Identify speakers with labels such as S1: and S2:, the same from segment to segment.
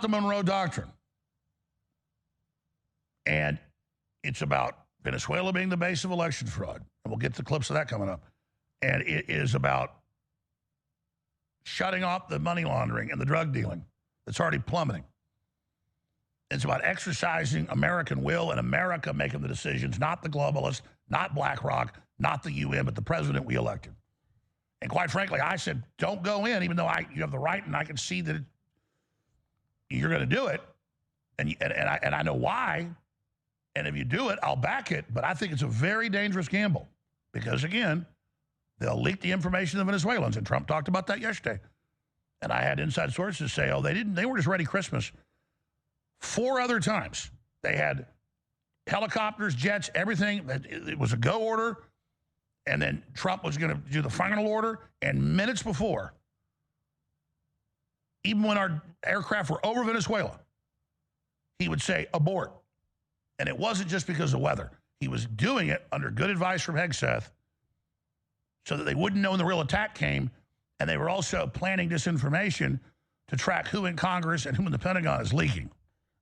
S1: the Monroe Doctrine. And it's about Venezuela being the base of election fraud. And we'll get to clips of that coming up. And it is about shutting off the money laundering and the drug dealing that's already plummeting. It's about exercising American will and America making the decisions, not the globalists, not BlackRock, not the UN, but the president we elected. And quite frankly, I said, don't go in, even though you have the right and I can see that you're going to do it. And I know why. And if you do it, I'll back it. But I think it's a very dangerous gamble because, again, they'll leak the information to the Venezuelans. And Trump talked about that yesterday. And I had inside sources say, oh, they were just ready Christmas. 4 other times. They had helicopters, jets, everything. It was a go order. And then Trump was going to do the final order. And minutes before, even when our aircraft were over Venezuela, he would say, abort. And it wasn't just because of weather. He was doing it under good advice from Hegseth so that they wouldn't know when the real attack came. And they were also planning disinformation to track who in Congress and who in the Pentagon is leaking.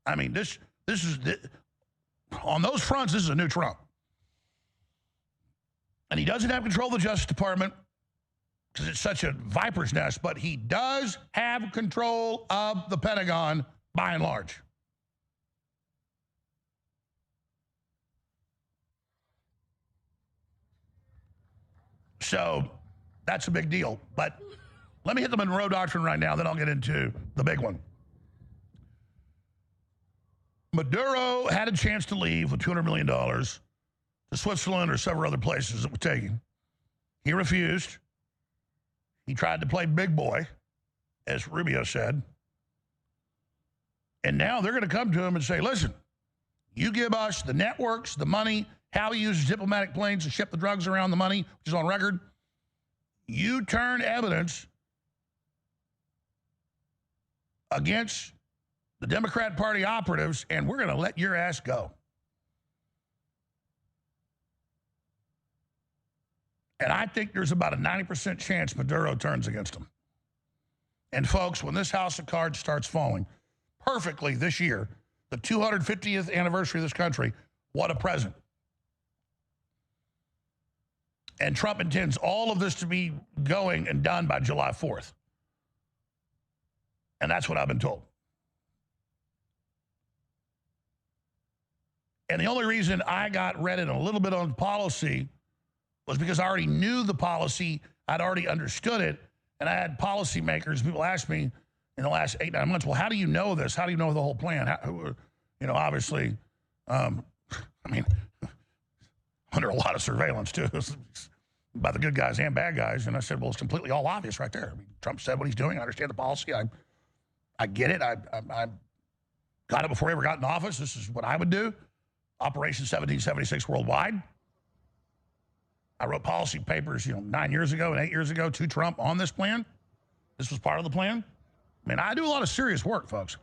S1: I mean, this is, on those fronts, this is a new Trump. And he doesn't have control of the Justice Department because it's such a viper's nest, but he does have control of the Pentagon by and large. So that's a big deal. But let me hit the Monroe Doctrine right now, then I'll get into the big one. Maduro had a chance to leave with $200 million to Switzerland or several other places that were taken. He refused. He tried to play big boy, as Rubio said. And now they're going to come to him and say, listen, you give us the networks, the money, how he uses diplomatic planes to ship the drugs around, the money, which is on record. You turn evidence against the Democrat Party operatives, and we're going to let your ass go. And I think there's about a 90% chance Maduro turns against them. And folks, when this house of cards starts falling perfectly this year, the 250th anniversary of this country, what a present. And Trump intends all of this to be going and done by July 4th. And that's what I've been told. And the only reason I got read in a little bit on policy was because I already knew the policy. I'd already understood it. And I had policymakers, people asked me in the last 8-9 months, well, how do you know this? How do you know the whole plan? Obviously, I mean, under a lot of surveillance, too, by the good guys and bad guys. And I said, well, it's completely all obvious right there. I mean, Trump said what he's doing. I understand the policy. I get it. I got it before he ever got in office. This is what I would do. Operation 1776 worldwide. I wrote policy papers, 9 years ago and 8 years ago to Trump on this plan. This was part of the plan. I mean, I do a lot of serious work, folks.